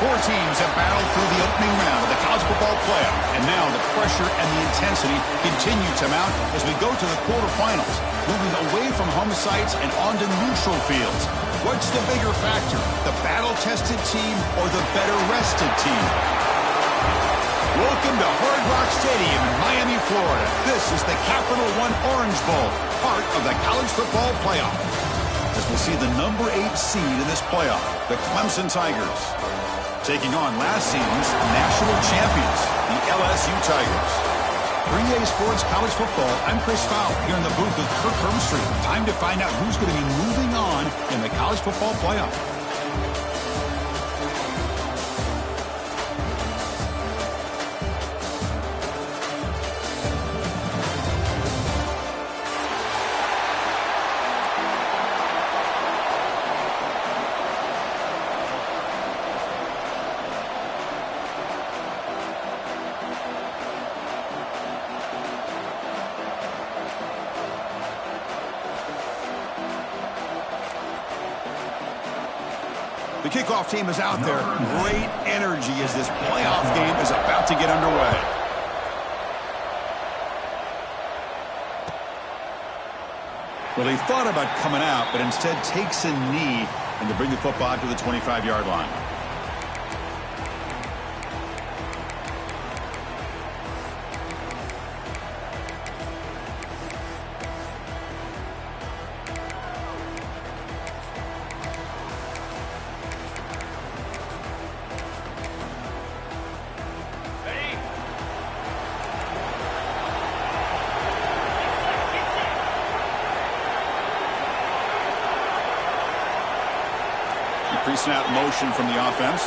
Four teams have battled through the opening round of the college football playoff, and now the pressure and the intensity continue to mount as we go to the quarterfinals, moving away from home sites and onto neutral fields. What's the bigger factor, the battle-tested team or the better-rested team? Welcome to Hard Rock Stadium in Miami, Florida. This is the Capital One Orange Bowl, part of the college football playoff. As we'll see the number 8 seed in this playoff, the Clemson Tigers, taking on last season's national champions, the LSU Tigers. 3A Sports College Football, I'm Chris Fowler here in the booth with Kirk Hermstreet. Time to find out who's going to be moving on in the college football playoff. The kickoff team is out there. Great energy as this playoff game is about to get underway. Well, he thought about coming out, but instead takes a knee and to bring the football to the 25-yard line. Pre-snap motion from the offense.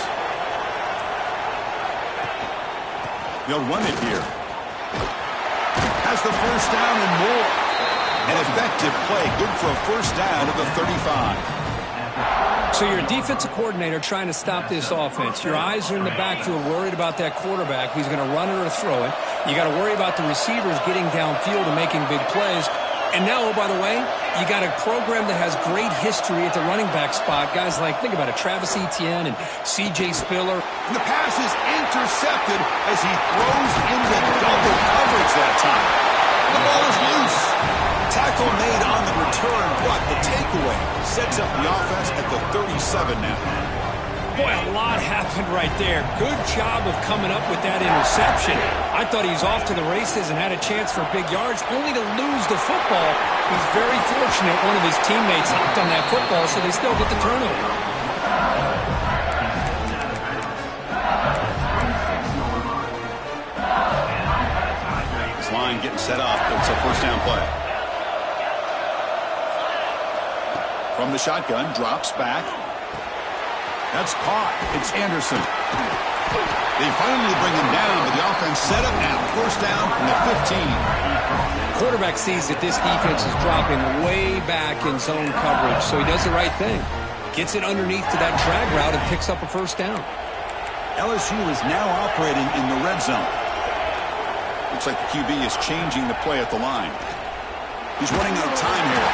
They'll run it here. Has the first down and more. An effective play. Good for a first down at the 35. So you're a defensive coordinator trying to stop this offense. Your eyes are in the backfield worried about that quarterback who's going to run it or throw it. You got to worry about the receivers getting downfield and making big plays. And now, oh, by the way, you got a program that has great history at the running back spot. Guys like, think about it, Travis Etienne and C.J. Spiller. And the pass is intercepted as he throws into double coverage that time. The ball is loose. Tackle made on the return, but the takeaway sets up the offense at the 37 now. Boy, a lot happened right there. Good job of coming up with that interception. I thought he was off to the races and had a chance for big yards, only to lose the football. He's very fortunate one of his teammates hopped on that football, so they still get the turnover. This line getting set up. It's a first down play. From the shotgun, drops back. That's caught. It's Anderson. They finally bring him down, but the offense set up now. First down from the 15. Quarterback sees that this defense is dropping way back in zone coverage, so he does the right thing. Gets it underneath to that drag route and picks up a first down. LSU is now operating in the red zone. Looks like the QB is changing the play at the line. He's running out of time here.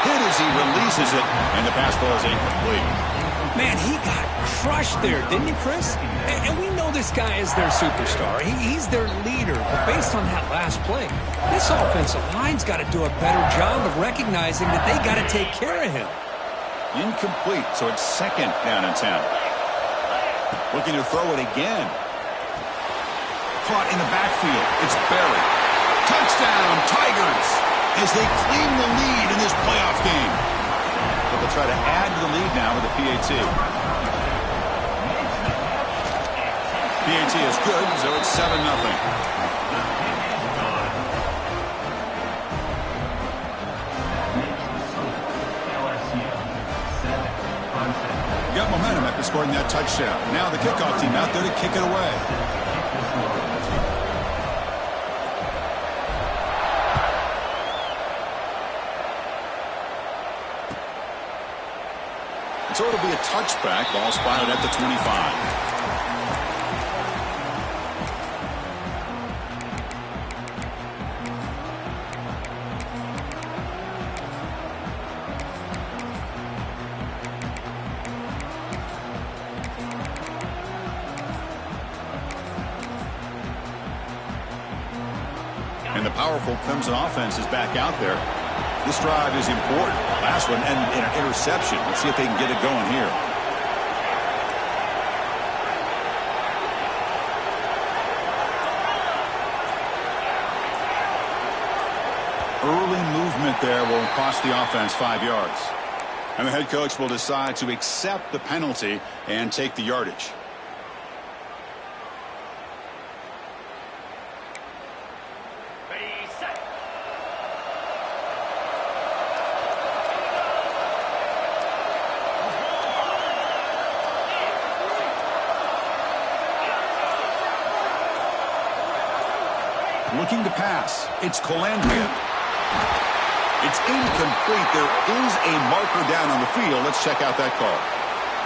Hit as he releases it, and the pass ball is incomplete. Man, he got crushed there, didn't he, Chris? And we know this guy is their superstar. He's their leader. But based on that last play, this offensive line's got to do a better job of recognizing that they got to take care of him. Incomplete, so it's second down and 10. Looking to throw it again. Caught in the backfield. It's buried. Touchdown, Tigers, as they claim the lead in this playoff game. But they'll try to add to the lead now with a PAT. PAT is good, so it's 7-0. Got momentum after scoring that touchdown. Now the kickoff team out there to kick it away. So it'll be a touchback. Ball spotted at the 25. And the powerful Clemson offense is back out there. This drive is important. Last one ended in an interception. Let's see if they can get it going here. Early movement there will cost the offense 5 yards. And the head coach will decide to accept the penalty and take the yardage. Looking to pass. It's Colandrea. It's incomplete. There is a marker down on the field. Let's check out that call.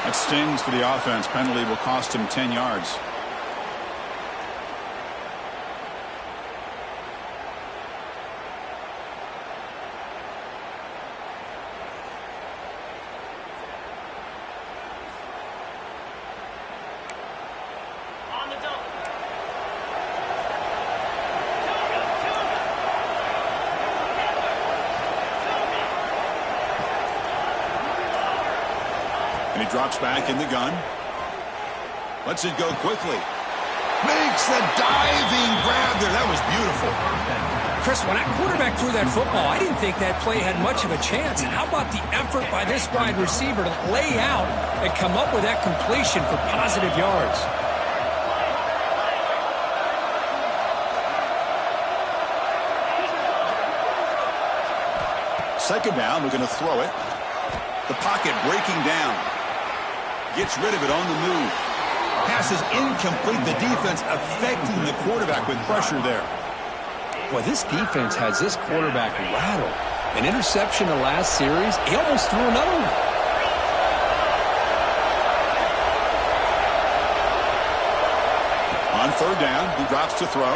That stings for the offense. Penalty will cost him 10 yards. And he drops back in the gun. Lets it go quickly. Makes the diving grab there. That was beautiful. Chris, when that quarterback threw that football, I didn't think that play had much of a chance. And how about the effort by this wide receiver to lay out and come up with that completion for positive yards? Second down, we're going to throw it. The pocket breaking down. Gets rid of it on the move. Pass is incomplete. The defense affecting the quarterback with pressure there. Boy, this defense has this quarterback rattled. An interception the last series. He almost threw another one. On third down, he drops to throw.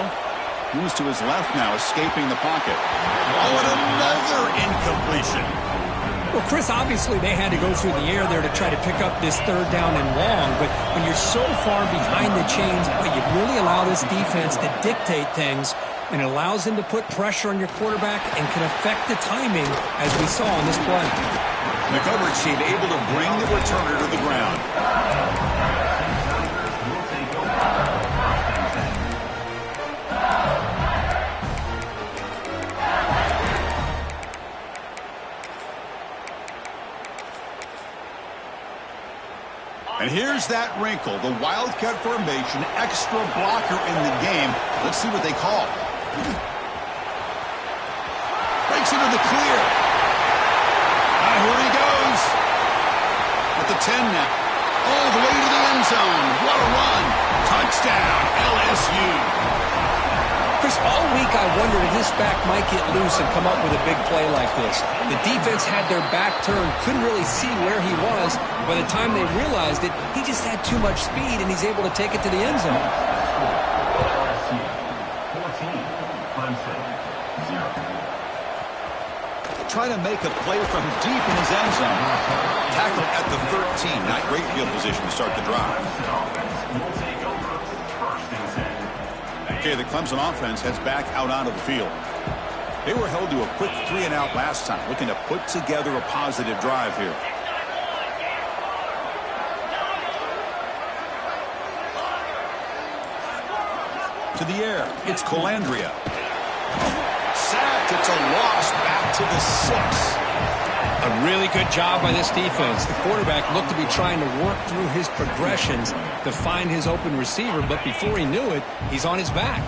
Moves to his left now, escaping the pocket. Oh, and another incompletion. Well, Chris, obviously they had to go through the air there to try to pick up this third down and long, but when you're so far behind the chains, boy, you really allow this defense to dictate things, and it allows them to put pressure on your quarterback and can affect the timing, as we saw on this play. The coverage team able to bring the returner to the ground. And here's that wrinkle, the wildcat formation, extra blocker in the game. Let's see what they call. Breaks into the clear. And here he goes. At the 10 now. All the way to the end zone. What a run. Touchdown, LSU. Chris, all week I wondered if this back might get loose and come up with a big play like this. The defense had their back turned, couldn't really see where he was. By the time they realized it, he just had too much speed, and he's able to take it to the end zone. Trying to make a play from deep in his end zone. Tackle at the 13. Not great field position to start the drive. Okay, the Clemson offense heads back out onto the field. They were held to a quick 3-and-out last time, looking to put together a positive drive here. To the air, it's Colandrea. Sacked, it's a loss, back to the 6. A really good job by this defense. The quarterback looked to be trying to work through his progressions to find his open receiver, but before he knew it, he's on his back.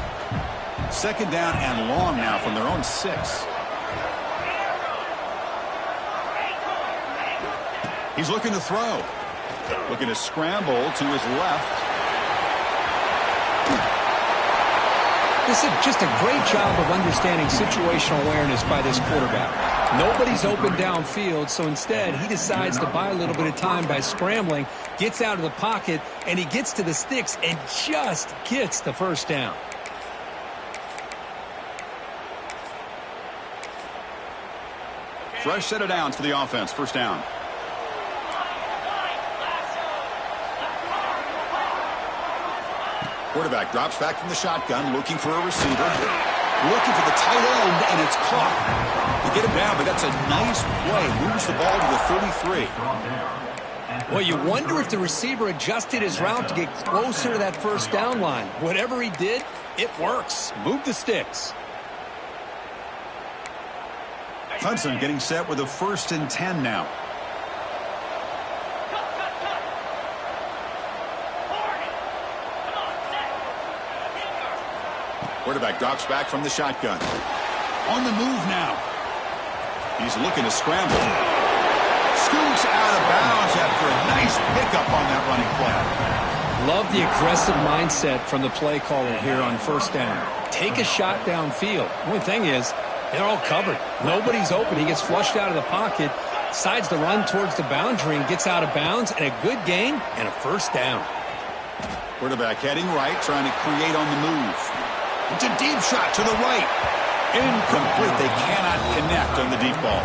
Second down and long now from their own 6. He's looking to throw. Looking to scramble to his left. This is just a great job of understanding situational awareness by this quarterback. Nobody's open downfield, so instead he decides to buy a little bit of time by scrambling, gets out of the pocket, and he gets to the sticks and just gets the first down. Fresh set of downs for the offense. First down. Quarterback drops back from the shotgun, looking for a receiver. looking for the tight end, and it's caught. You get him down, but that's a nice play. Moves the ball to the 33. Well, you wonder if the receiver adjusted his route to get closer to that first down line. Whatever he did, it works. Move the sticks. Clemson getting set with a 1st and 10 now. Quarterback drops back from the shotgun. On the move now. He's looking to scramble. Scoots out of bounds after a nice pickup on that running play. Love the aggressive mindset from the play caller here on 1st down. Take a shot downfield. Only thing is, they're all covered. Nobody's open. He gets flushed out of the pocket, decides to run towards the boundary and gets out of bounds, and a good gain and a 1st down. Quarterback heading right, trying to create on the move. It's a deep shot to the right. Incomplete. They cannot connect on the deep ball.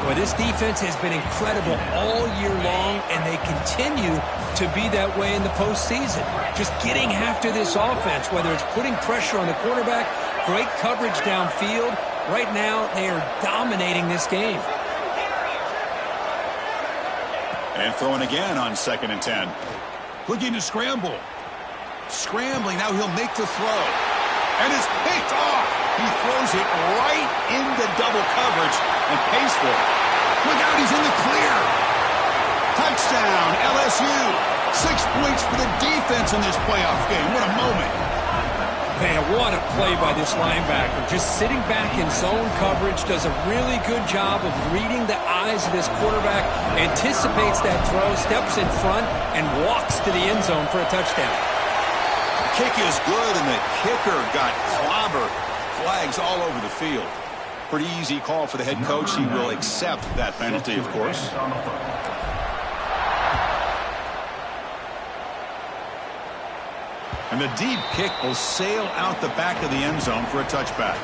Well, this defense has been incredible all year long, and they continue to be that way in the postseason. Just getting after this offense, whether it's putting pressure on the quarterback, great coverage downfield. Right now, they are dominating this game. And throwing again on 2nd and 10. Looking to scramble. Scrambling. Now he'll make the throw. And it's picked off. He throws it right into double coverage and pays for it. Look out, he's in the clear. Touchdown, LSU. 6 points for the defense in this playoff game. What a moment. Man, what a play by this linebacker. Just sitting back in zone coverage, does a really good job of reading the eyes of this quarterback, anticipates that throw, steps in front, and walks to the end zone for a touchdown. Kick is good, and the kicker got clobbered. Flags all over the field. Pretty easy call for the head coach. He will accept that penalty, of course. And the deep kick will sail out the back of the end zone for a touchback.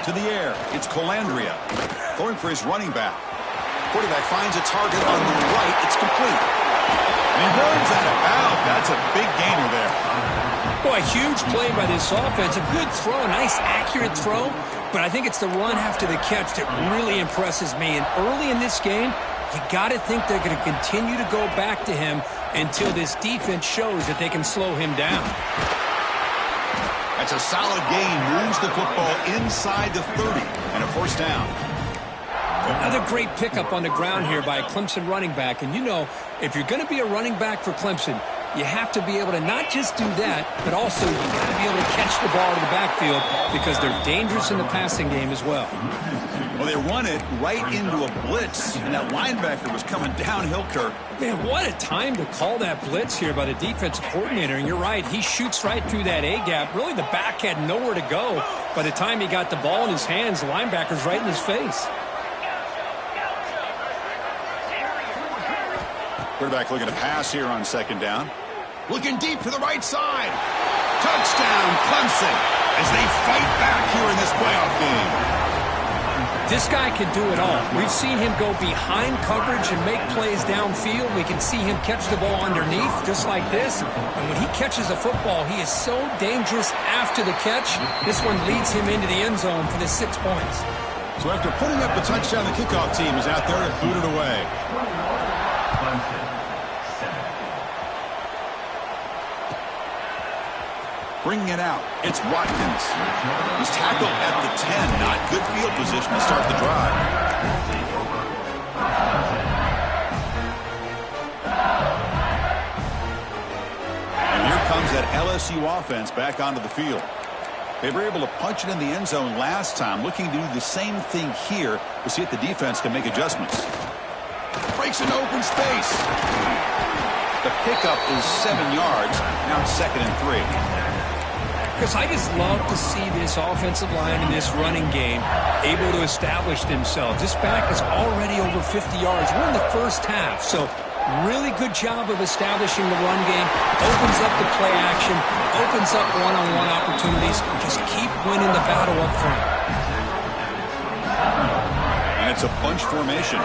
To the air, it's Colandrea going for his running back. Quarterback finds a target on the right. It's complete. And he runs out of bounds. That's a big gainer there. Boy, a huge play by this offense. A good throw, a nice accurate throw. But I think it's the run after the catch that really impresses me. And early in this game, you got to think they're going to continue to go back to him until this defense shows that they can slow him down. That's a solid gain. Moves the football inside the 30 and a 1st down. Another great pickup on the ground here by a Clemson running back. And you know, if you're going to be a running back for Clemson, you have to be able to not just do that, but also you got to be able to catch the ball in the backfield because they're dangerous in the passing game as well. Well, they run it right into a blitz, and that linebacker was coming downhill, Kirk. Man, what a time to call that blitz here by the defensive coordinator. And you're right, he shoots right through that A-gap. Really, the back had nowhere to go. By the time he got the ball in his hands, the linebacker's right in his face. Quarterback looking to pass here on 2nd down. Looking deep to the right side. Touchdown, Clemson, as they fight back here in this playoff game. This guy can do it all. We've seen him go behind coverage and make plays downfield. We can see him catch the ball underneath, just like this. And when he catches a football, he is so dangerous after the catch. This one leads him into the end zone for the 6 points. So after putting up the touchdown, the kickoff team is out there to boot it away. Bringing it out, it's Watkins. He's tackled at the 10. Not good field position to start the drive. And here comes that LSU offense back onto the field. They were able to punch it in the end zone last time. Looking to do the same thing here. We'll see if the defense can make adjustments. Breaks an open space. The pickup is 7 yards. Now it's 2nd and 3. Because I just love to see this offensive line in this running game able to establish themselves. This back is already over 50 yards. We're in the first half, so Really good job of establishing the run game. Opens up the play action. Opens up one-on-one opportunities. Just keep winning the battle up front. And it's a bunch formation.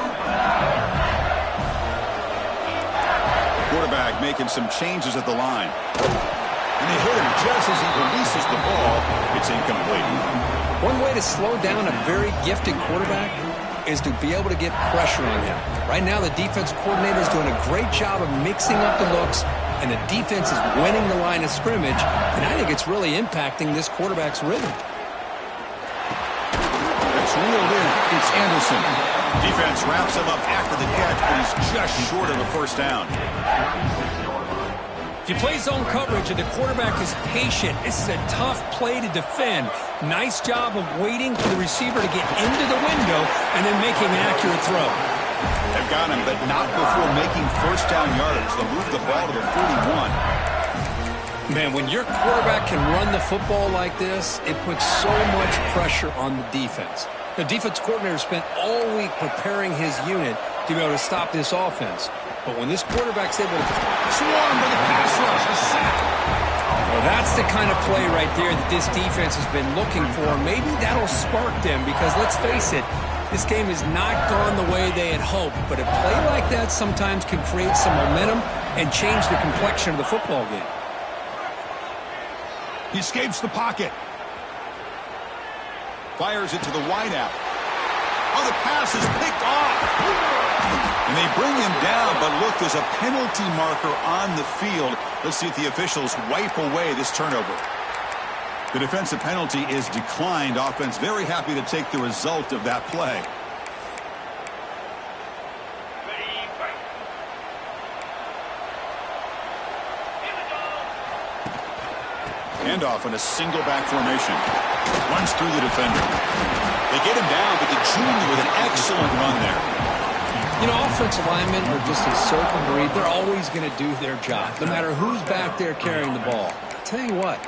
Quarterback making some changes at the line. And they hit him just as he releases the ball. It's incomplete. One way to slow down a very gifted quarterback is to be able to get pressure on him. Right now, the defense coordinator is doing a great job of mixing up the looks, and the defense is winning the line of scrimmage, and I think it's really impacting this quarterback's rhythm. It's reeled in. It's Anderson. Defense wraps him up after the catch, but he's just short of a first down. If you play zone coverage and the quarterback is patient, this is a tough play to defend. Nice job of waiting for the receiver to get into the window and then making an accurate throw. They've got him, but not before making first down yardage. They'll move the ball to the 41. Man, when your quarterback can run the football like this, it puts so much pressure on the defense. The defense coordinator spent all week preparing his unit to be able to stop this offense. But when this quarterback's able to swarm to the pass rush, a sack. Well, that's the kind of play right there that this defense has been looking for. Maybe that'll spark them because, let's face it, this game has not gone the way they had hoped. But a play like that sometimes can create some momentum and change the complexion of the football game. He escapes the pocket. Fires it to the wideout. Oh, the pass is picked off. And they bring him down, but look, there's a penalty marker on the field. Let's see if the officials wipe away this turnover. The defensive penalty is declined. Offense very happy to take the result of that play. Handoff in a single back formation. Runs through the defender. They get him down, but the junior with an excellent run there. You know, offensive linemen are just a certain breed. They're always going to do their job, no matter who's back there carrying the ball. I'll tell you what,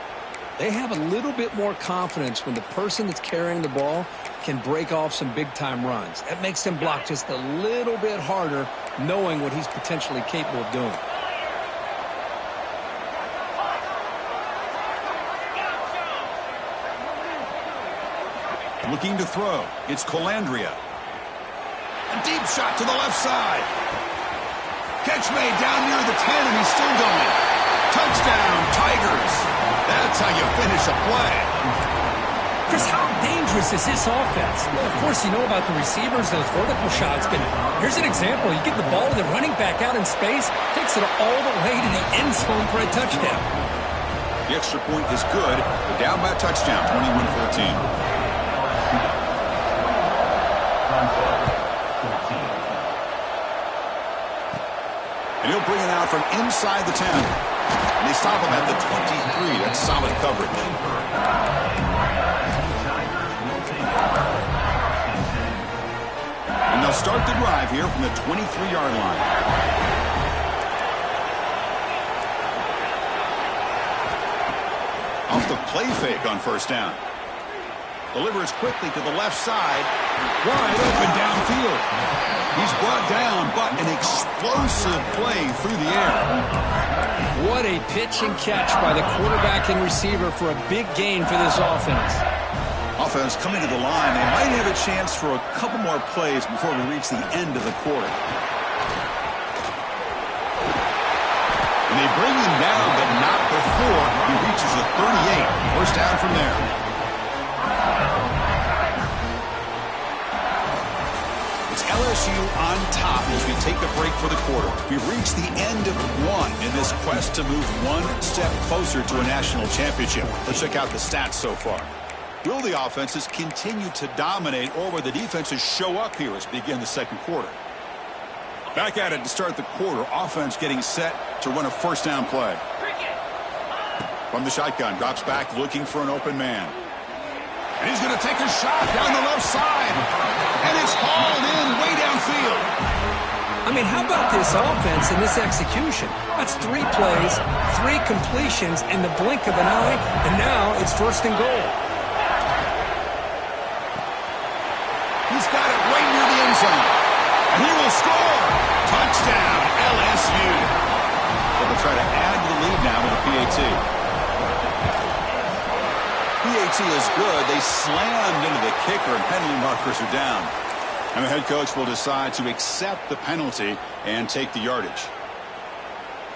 they have a little bit more confidence when the person that's carrying the ball can break off some big-time runs. That makes them block just a little bit harder, knowing what he's potentially capable of doing. Looking to throw. It's Colandrea. A deep shot to the left side. Catch made down near the 10, and he's still going. Touchdown, Tigers. That's how you finish a play. Chris, how dangerous is this offense? Well, of course, you know about the receivers, those vertical shots, but here's an example. You get the ball to the running back out in space, takes it all the way to the end zone for a touchdown. The extra point is good. They're down by a touchdown, 21-14. And he'll bring it out from inside the 10. And they stop him at the 23. That's solid coverage. And they'll start the drive here from the 23-yard line. Off the play fake on first down. Delivers quickly to the left side. Wide open downfield. He's brought down, but an explosive play through the air. What a pitch and catch by the quarterback and receiver for a big gain for this offense. Offense coming to the line. They might have a chance for a couple more plays before we reach the end of the quarter. And they bring him down, but not before he reaches the 38. First down from there. LSU on top as we take a break for the quarter. We've reached the end of one in this quest to move one step closer to a national championship. Let's check out the stats so far. Will the offenses continue to dominate, or will the defenses show up here as we begin the second quarter? Back at it to start the quarter. Offense getting set to run a first down play. From the shotgun, drops back looking for an open man. And he's going to take a shot down the left side. And it's hauled in way downfield. I mean, how about this offense and this execution? That's 3 plays, 3 completions in the blink of an eye, and now it's first and goal. He's got it right near the end zone. And he will score. Touchdown, LSU. They'll try to add to the lead now with a PAT. PAT is good. They slammed into the kicker, and penalty markers are down. And the head coach will decide to accept the penalty and take the yardage.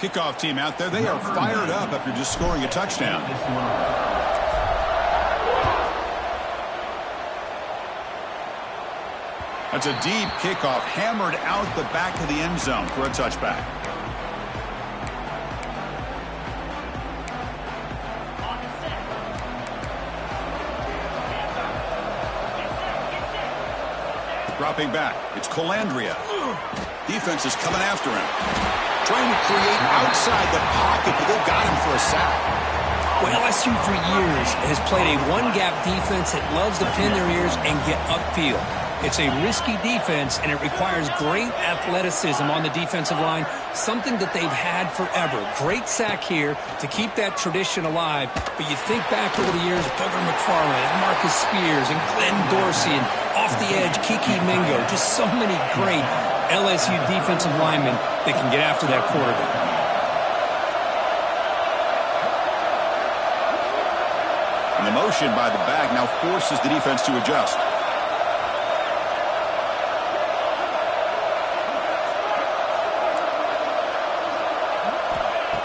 Kickoff team out there, they are fired up after just scoring a touchdown. That's a deep kickoff, hammered out the back of the end zone for a touchback. Dropping back, it's Colandrea. Defense is coming after him. Trying to create outside the pocket, but they've got him for a sack. Well, LSU for years has played a one-gap defense that loves to pin their ears and get upfield. It's a risky defense, and it requires great athleticism on the defensive line, something that they've had forever. Great sack here to keep that tradition alive. But you think back over the years, Booger McFarland and Marcus Spears and Glenn Dorsey and off the edge, Kiki Mingo. Just so many great LSU defensive linemen that can get after that quarterback. And the motion by the back now forces the defense to adjust.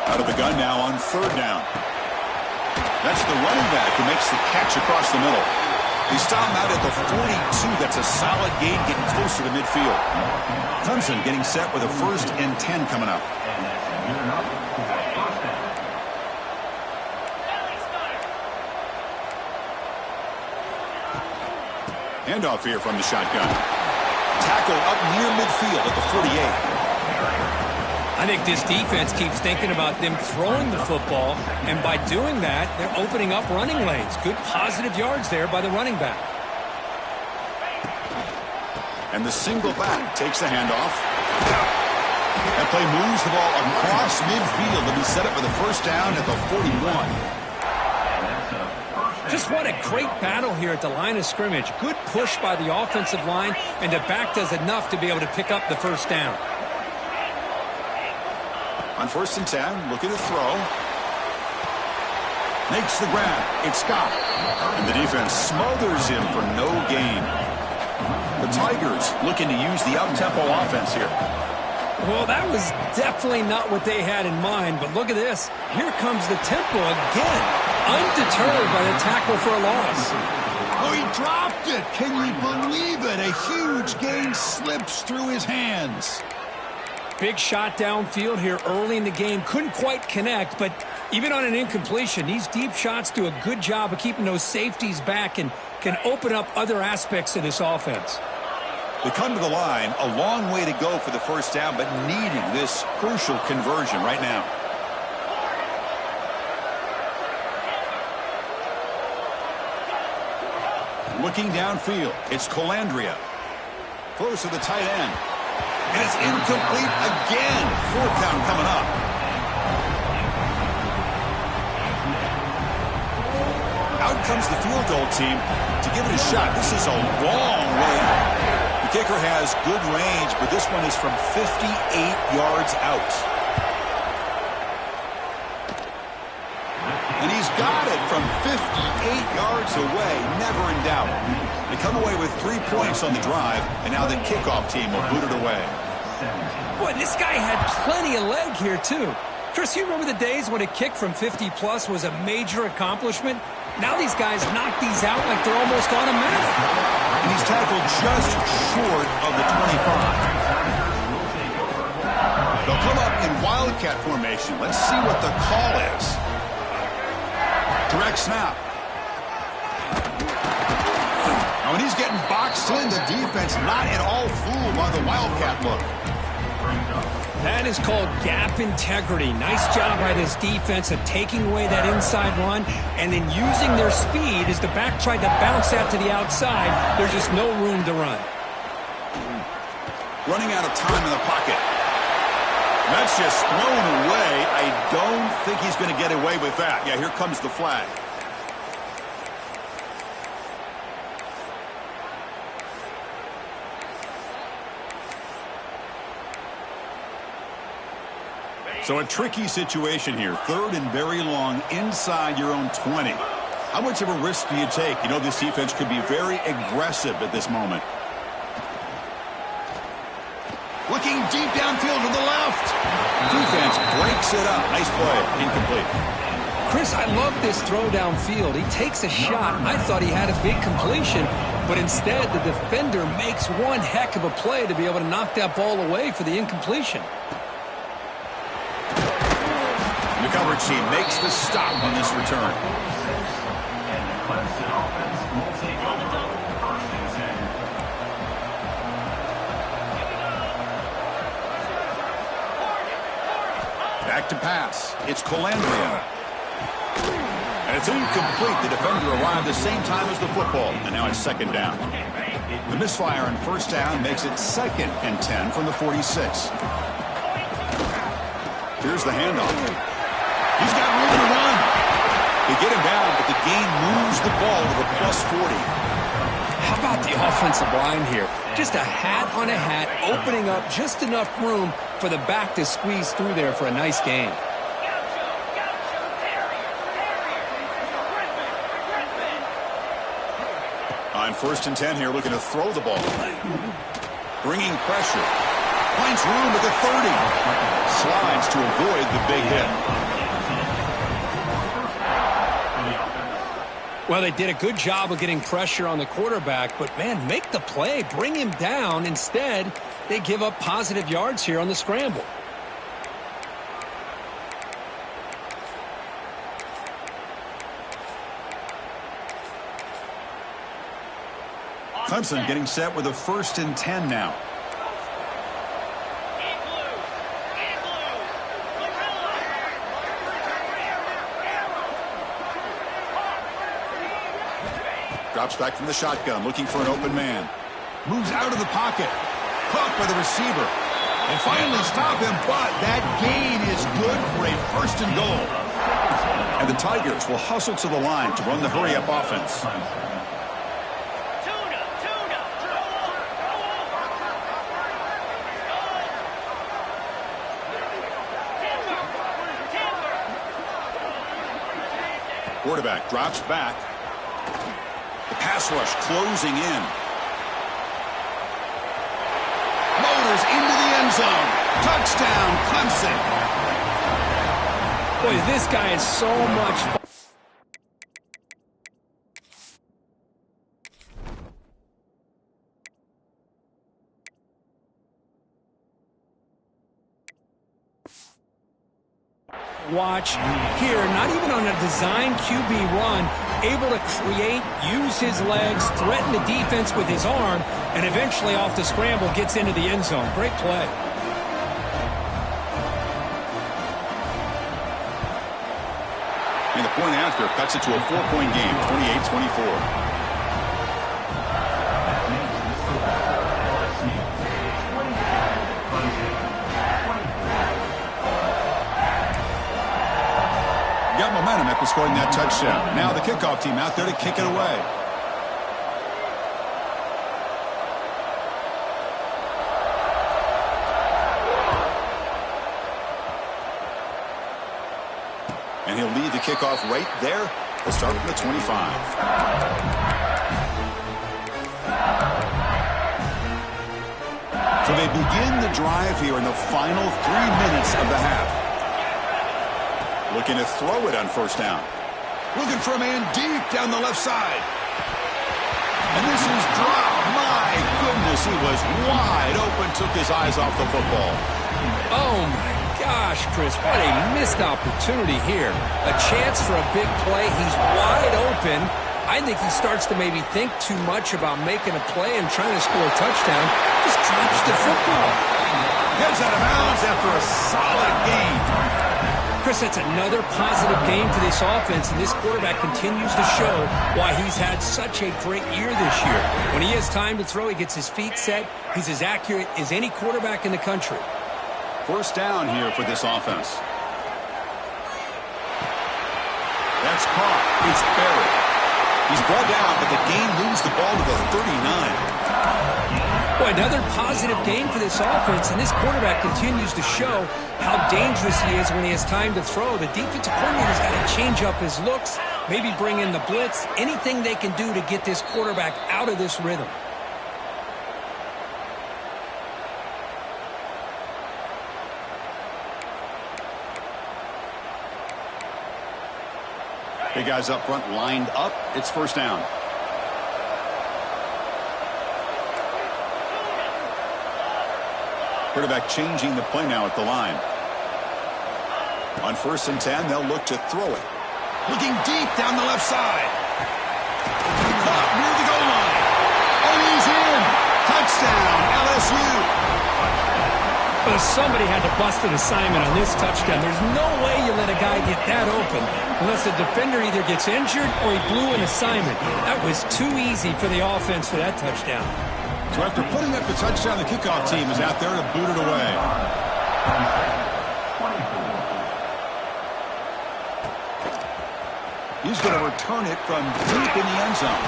Out of the gun now on third down. That's the running back who makes the catch across the middle. He stopped out at the 42. That's a solid gain, getting closer to midfield. Clemson getting set with a 1st and 10 coming up. Handoff here from the shotgun. Tackle up near midfield at the 48. I think this defense keeps thinking about them throwing the football, and by doing that, they're opening up running lanes. Good positive yards there by the running back. And the single back takes the handoff. That play moves the ball across midfield, and he set it with a 1st down at the 41. Just what a great battle here at the line of scrimmage. Good push by the offensive line, and the back does enough to be able to pick up the 1st down. On 1st and 10, looking to throw. Makes the grab. It's Scott. And the defense smothers him for no gain. The Tigers looking to use the up-tempo offense here. Well, that was definitely not what they had in mind, but look at this. Here comes the tempo again. Undeterred by the tackle for a loss. Oh, he dropped it. Can you believe it? A huge gain slips through his hands. Big shot downfield here early in the game. Couldn't quite connect, but even on an incompletion, these deep shots do a good job of keeping those safeties back and can open up other aspects of this offense. They come to the line, a long way to go for the 1st down, but needing this crucial conversion right now. Looking downfield, it's Colandrea. Close to the tight end. And it's incomplete again. 4th down coming up. Out comes the field goal team to give it a shot. This is a long way out. The kicker has good range, but this one is from 58 yards out. And he's got it from 58 yards away. Never in doubt. They come away with 3 points on the drive, and now the kickoff team will boot it away. Boy, this guy had plenty of leg here, too. Chris, you remember the days when a kick from 50-plus was a major accomplishment? Now these guys knock these out like they're almost automatic. And he's tackled just short of the 25. They'll come up in wildcat formation. Let's see what the call is. Direct snap. Now, when he's getting boxed in, the defense not at all fooled by the wildcat look. That is called gap integrity. Nice job by this defense of taking away that inside run and then using their speed as the back tried to bounce that to the outside. There's just no room to run. Running out of time in the pocket. That's just thrown away. I don't think he's going to get away with that. Yeah, here comes the flag. So a tricky situation here. 3rd and very long inside your own 20. How much of a risk do you take? You know this defense could be very aggressive at this moment. Looking deep downfield to the left. Defense breaks it up. Nice play. Incomplete. Chris, I love this throw downfield. He takes a shot. I thought he had a big completion, but instead the defender makes one heck of a play to be able to knock that ball away for the incompletion. The coverage team makes the stop on this return. Back to pass. It's Calandria. And it's incomplete. The defender arrived the same time as the football. And now it's 2nd down. The misfire on 1st down makes it 2nd and 10 from the 46. Here's the handoff. He's got room to run. They get him down, but the gain moves the ball to the +40. How about the offensive line here? Just a hat on a hat, opening up just enough room for the back to squeeze through there for a nice gain. On 1st and 10 here, looking to throw the ball. Bringing pressure. Finds room at the 30. Slides to avoid the big hit. Well, they did a good job of getting pressure on the quarterback, but, man, make the play. Bring him down. Instead, they give up positive yards here on the scramble. Clemson getting set with a 1st and 10 now. Drops back from the shotgun, looking for an open man. Moves out of the pocket. Caught by the receiver. And finally stop him, but that gain is good for a 1st and goal. And the Tigers will hustle to the line to run the hurry-up offense. Quarterback drops back. The pass rush closing in. Motors into the end zone. Touchdown, Clemson. Boy, this guy is so much fun. Watch here, not even on a design QB run, able to create, use his legs, threaten the defense with his arm, and eventually off the scramble gets into the end zone. Great play. And the point after cuts it to a 4-point game, 28-24. Got momentum after scoring that touchdown. Now the kickoff team out there to kick it away. And he'll lead the kickoff right there. He'll start from the 25. So they begin the drive here in the final 3 minutes of the half. Looking to throw it on 1st down. Looking for a man deep down the left side. And this is dropped. My goodness, he was wide open, took his eyes off the football. Oh, my gosh, Chris, what a missed opportunity here. A chance for a big play. He's wide open. I think he starts to maybe think too much about making a play and trying to score a touchdown. Just drops the football. Gets out of bounds after a solid game. Chris, that's another positive game for this offense, and this quarterback continues to show why he's had such a great year this year. When he has time to throw, he gets his feet set. He's as accurate as any quarterback in the country. 1st down here for this offense. That's caught. It's buried. He's brought down, but the gain moves the ball to the 39. Well, another positive game for this offense, and this quarterback continues to show how dangerous he is when he has time to throw. The defensive coordinator's got to change up his looks, maybe bring in the blitz, anything they can do to get this quarterback out of this rhythm. Big guys up front lined up. It's first down. Quarterback changing the play now at the line. On 1st and 10, they'll look to throw it. Looking deep down the left side. Caught near the goal line. Oh, he's in. Touchdown, LSU. Well, somebody had to bust an assignment on this touchdown. There's no way you let a guy get that open unless the defender either gets injured or he blew an assignment. That was too easy for the offense for that touchdown. So after putting up the touchdown, the kickoff team is out there to boot it away. He's going to return it from deep in the end zone.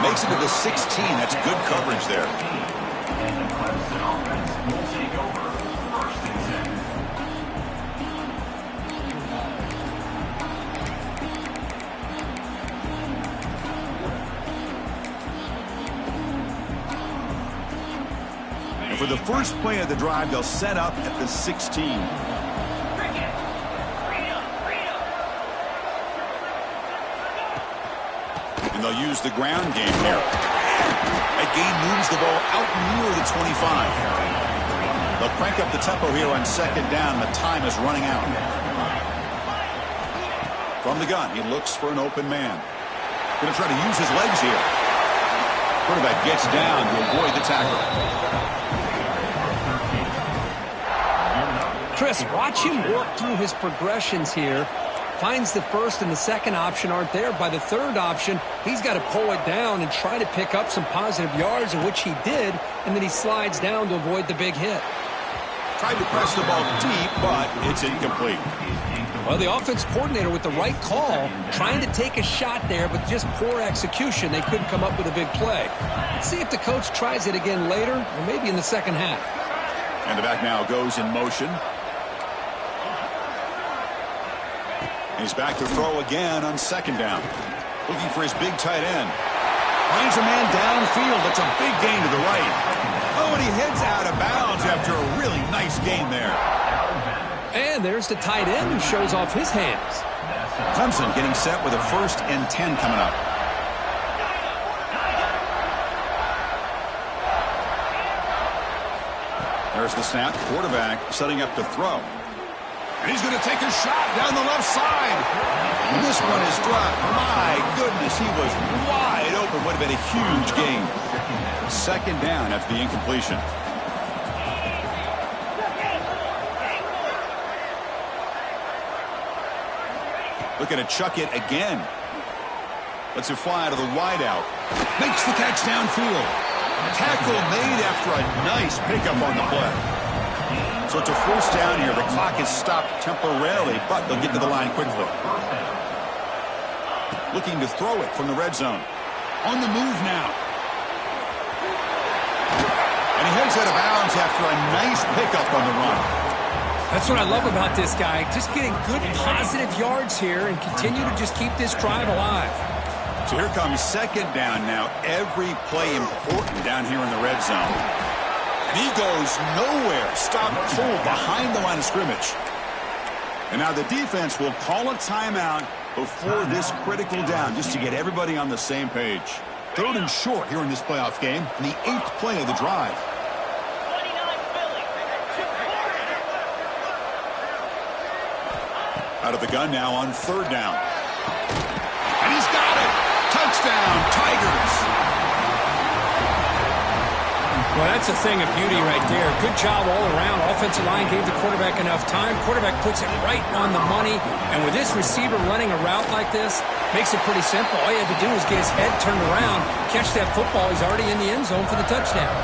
Makes it to the 16. That's good coverage there. For the first play of the drive, they'll set up at the 16. And they'll use the ground game here. That game moves the ball out near the 25. They'll crank up the tempo here on 2nd down. The time is running out. From the gun, he looks for an open man. Going to try to use his legs here. Quarterback gets down to avoid the tackle. Chris, watch him work through his progressions here. Finds the first and the second option aren't there. By the third option, he's got to pull it down and try to pick up some positive yards, in which he did, and then he slides down to avoid the big hit. Tried to press the ball deep, but it's incomplete. Well, the offense coordinator with the right call, trying to take a shot there, but just poor execution. They couldn't come up with a big play. Let's see if the coach tries it again later, or maybe in the second half. And the back now goes in motion. He's back to throw again on 2nd down. Looking for his big tight end. Finds a man downfield. That's a big gain to the right. Oh, and he heads out of bounds after a really nice gain there. And there's the tight end who shows off his hands. Clemson getting set with a 1st and 10 coming up. There's the snap. Quarterback setting up to throw. And he's going to take a shot down the left side. And this one is dropped. My goodness, he was wide open. Would have been a huge gain. 2nd down after the incompletion. Looking to chuck it again. Lets it fly out of the wideout. Makes the catch downfield. Tackle made after a nice pickup on the play. So it's a 1st down here. The clock is stopped temporarily, but they'll get to the line quickly. Looking to throw it from the red zone. On the move now. And he heads out of bounds after a nice pickup on the run. That's what I love about this guy. Just getting good positive yards here and continue to just keep this drive alive. So here comes 2nd down now. Every play important down here in the red zone. And he goes nowhere. Stopped cold behind the line of scrimmage. And now the defense will call a timeout before this critical down just to get everybody on the same page. 3rd and short here in this playoff game, and the 8th play of the drive. Out of the gun now on 3rd down. And he's got it. Touchdown, Tigers. Well, that's a thing of beauty right there. Good job all around. Offensive line gave the quarterback enough time. Quarterback puts it right on the money. And with this receiver running a route like this, makes it pretty simple. All you have to do is get his head turned around, catch that football. He's already in the end zone for the touchdown.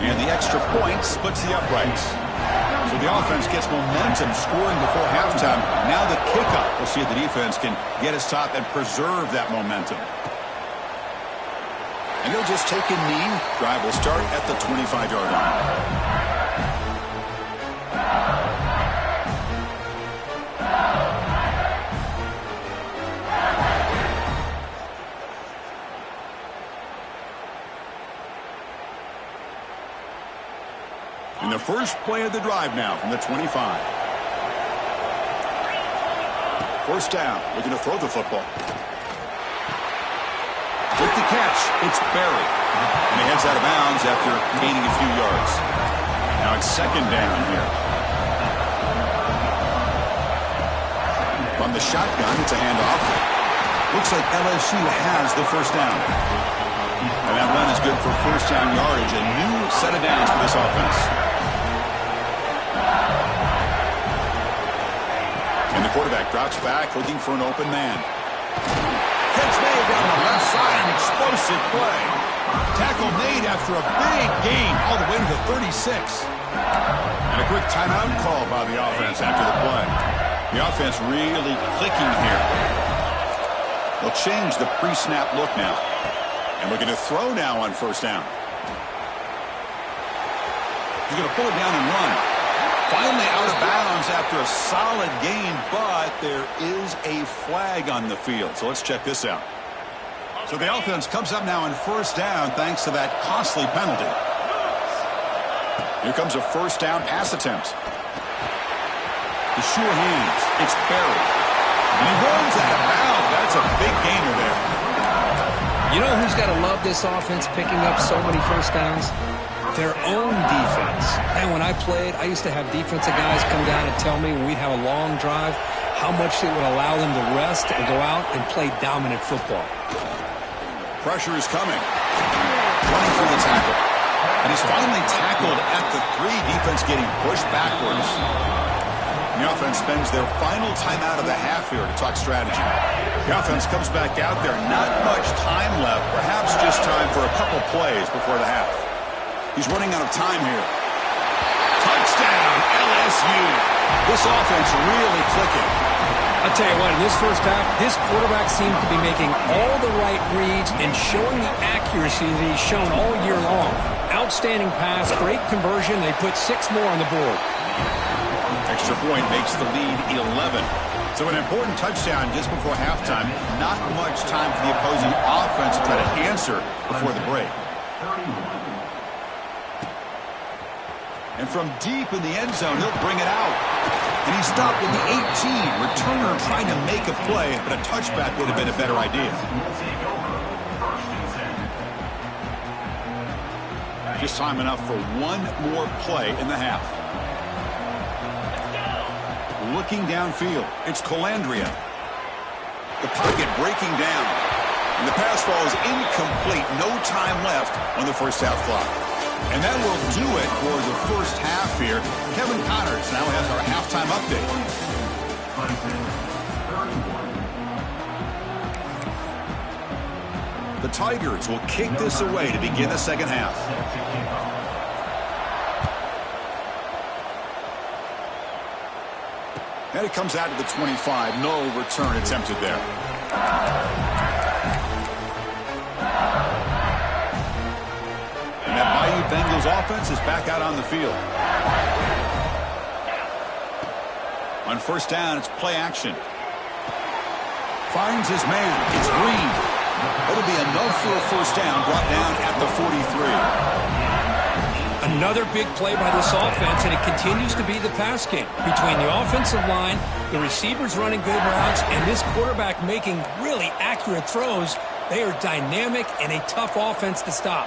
And the extra point splits the uprights. So the offense gets momentum scoring before halftime. Now the kickoff. We'll see if the defense can get his top and preserve that momentum. And he'll just take a knee. Drive will start at the 25-yard line. And the first play of the drive now from the 25. First down, looking to throw the football. With the catch, it's Berry. And he heads out of bounds after gaining a few yards. Now it's second down here. From the shotgun, it's a handoff. Looks like LSU has the first down. And that run is good for first down yardage. A new set of downs for this offense. And the quarterback drops back, looking for an open man. Catch made down the left side, an explosive play. Tackle made after a big gain, all the way to the 36. And a quick timeout call by the offense after the play. The offense really clicking here. They'll change the pre-snap look now. And looking to throw now on first down. He's going to pull it down and run. Finally out of bounds after a solid gain, but there is a flag on the field. So let's check this out. So the offense comes up now on first down thanks to that costly penalty. Here comes a first down pass attempt. The sure hands. It's Berry. And he runs out of bounds. That's a big gainer there. You know who's got to love this offense picking up so many first downs? Their own defense. And when I played, I used to have defensive guys come down and tell me when we'd have a long drive how much it would allow them to rest and go out and play dominant football. Pressure is coming. Running for the tackle. And he's finally tackled at the 3. Defense getting pushed backwards. And the offense spends their final timeout of the half here to talk strategy. The offense comes back out there. Not much time left. Perhaps just time for a couple plays before the half. He's running out of time here. Touchdown, LSU. This offense really clicking. I'll tell you what, in this first half, this quarterback seems to be making all the right reads and showing the accuracy that he's shown all year long. Outstanding pass, great conversion. They put 6 more on the board. Extra point makes the lead 11. So an important touchdown just before halftime. Not much time for the opposing offense to try to answer before the break. And from deep in the end zone, he'll bring it out. And he stopped at the 18. Returner trying to make a play, but a touchback would have been a better idea. Just time enough for one more play in the half. Looking downfield, it's Calandria. The pocket breaking down. And the pass ball is incomplete. No time left on the first half clock. And that will do it for the first half here. Kevin Connors now has our halftime update. The Tigers will kick this away to begin the second half. And it comes out to the 25. No return attempted there. And that Bayou Bengals offense is back out on the field. On first down, it's play action. Finds his man. It's Green. It'll be enough for a first down, brought down at the 43. Another big play by this offense, and it continues to be the pass game. Between the offensive line, the receivers running good routes, and this quarterback making really accurate throws, they are dynamic and a tough offense to stop.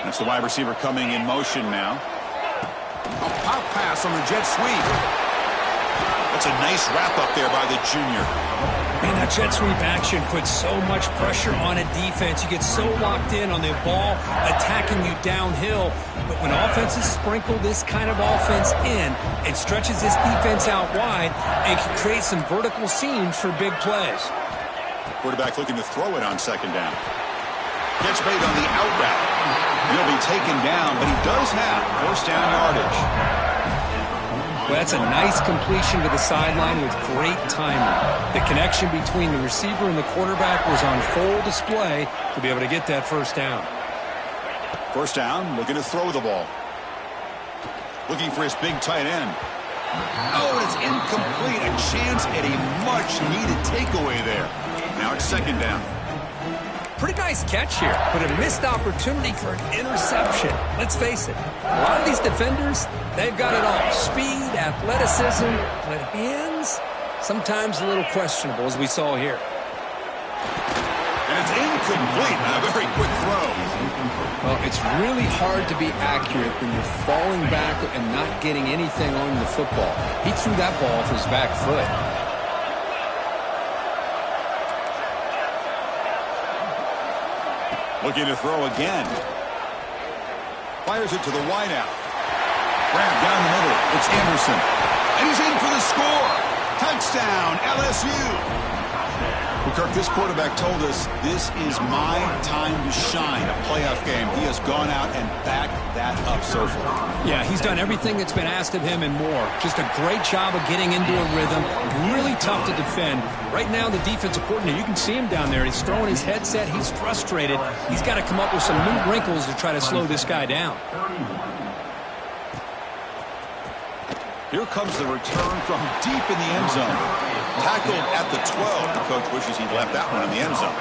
That's the wide receiver coming in motion now. A pop pass on the jet sweep. That's a nice wrap up there by the junior. Man, that jet sweep action puts so much pressure on a defense. You get so locked in on the ball attacking you downhill. But when offenses sprinkle this kind of offense in, it stretches this defense out wide and can create some vertical seams for big plays. Quarterback looking to throw it on second down. Catch made on the out route. He'll be taken down, but he does have first down yardage. Well, that's a nice completion to the sideline with great timing. The connection between the receiver and the quarterback was on full display to be able to get that first down. First down, looking to throw the ball. Looking for his big tight end. Oh, and it's incomplete. A chance at a much-needed takeaway there. Now it's second down. Pretty nice catch here, but a missed opportunity for an interception. Let's face it, a lot of these defenders, they've got it all. Speed, athleticism, but hands, sometimes a little questionable, as we saw here. And it's incomplete. A very quick throw. Well, it's really hard to be accurate when you're falling back and not getting anything on the football. He threw that ball off his back foot. Looking to throw again. Fires it to the wideout. Grab down the middle. It's Anderson. And he's in for the score. Touchdown, LSU. Well, Kirk, this quarterback told us this is my time to shine, a playoff game. He has gone out and backed that up so far. Yeah, he's done everything that's been asked of him and more. Just a great job of getting into a rhythm. Really tough to defend. Right now, the defensive coordinator, you can see him down there. He's throwing his headset. He's frustrated. He's got to come up with some new wrinkles to try to slow this guy down. Here comes the return from deep in the end zone. Tackled at the 12. The coach wishes he'd left that one in the end zone.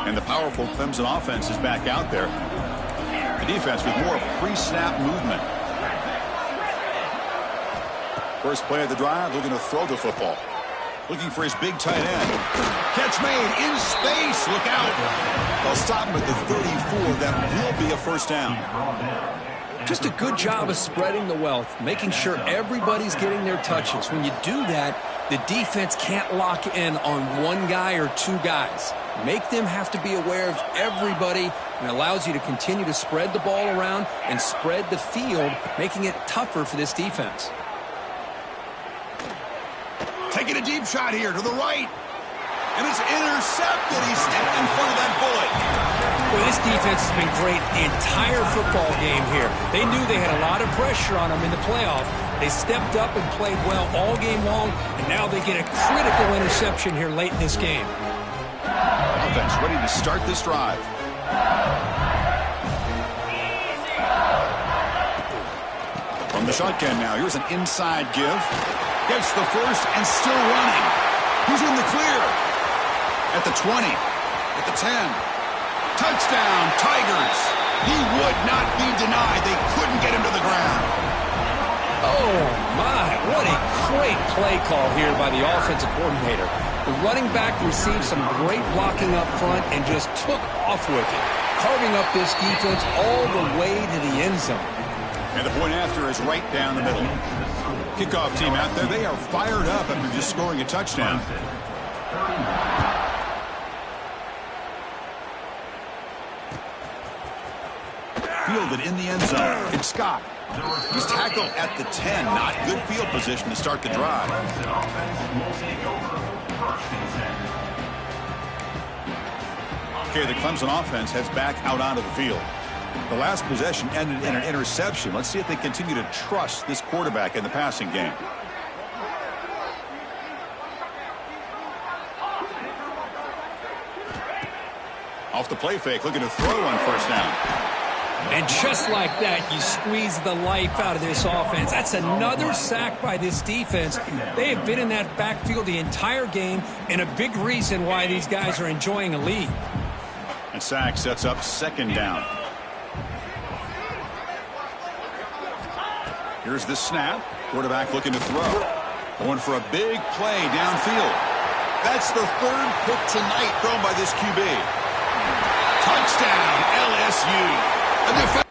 And the powerful Clemson offense is back out there. The defense with more pre-snap movement. First play of the drive, looking to throw the football. Looking for his big tight end. Catch made in space. Look out. They'll stop him at the 34. That will be a first down. Just a good job of spreading the wealth, making sure everybody's getting their touches. When you do that, the defense can't lock in on one guy or two guys. Make them have to be aware of everybody, and allows you to continue to spread the ball around and spread the field, making it tougher for this defense. Taking a deep shot here to the right. And it's intercepted. He stepped in front of that bullet. Well, this defense has been great the entire football game here. They knew they had a lot of pressure on them in the playoff. They stepped up and played well all game long, and now they get a critical interception here late in this game. Offense ready to start this drive. From the shotgun now, here's an inside give. Gets the first and still running. He's in the clear. At the 20. At the 10. Touchdown, Tigers. He would not be denied. They couldn't get him to the ground. Oh, my. What a great play call here by the offensive coordinator. The running back received some great blocking up front and just took off with it, carving up this defense all the way to the end zone. And the point after is right down the middle. Kickoff team out there, they are fired up after just scoring a touchdown. Fielded in the end zone. It's Scott. He's tackled at the 10. Not good field position to start the drive. Okay, the Clemson offense heads back out onto the field. The last possession ended in an interception. Let's see if they continue to trust this quarterback in the passing game. Off the play fake, looking to throw on first down. And just like that, you squeeze the life out of this offense. That's another sack by this defense. They have been in that backfield the entire game, and a big reason why these guys are enjoying a lead. And sack sets up second down. Here's the snap. Quarterback looking to throw. Going for a big play downfield. That's the third pick tonight thrown by this QB. Touchdown, LSU. A defensive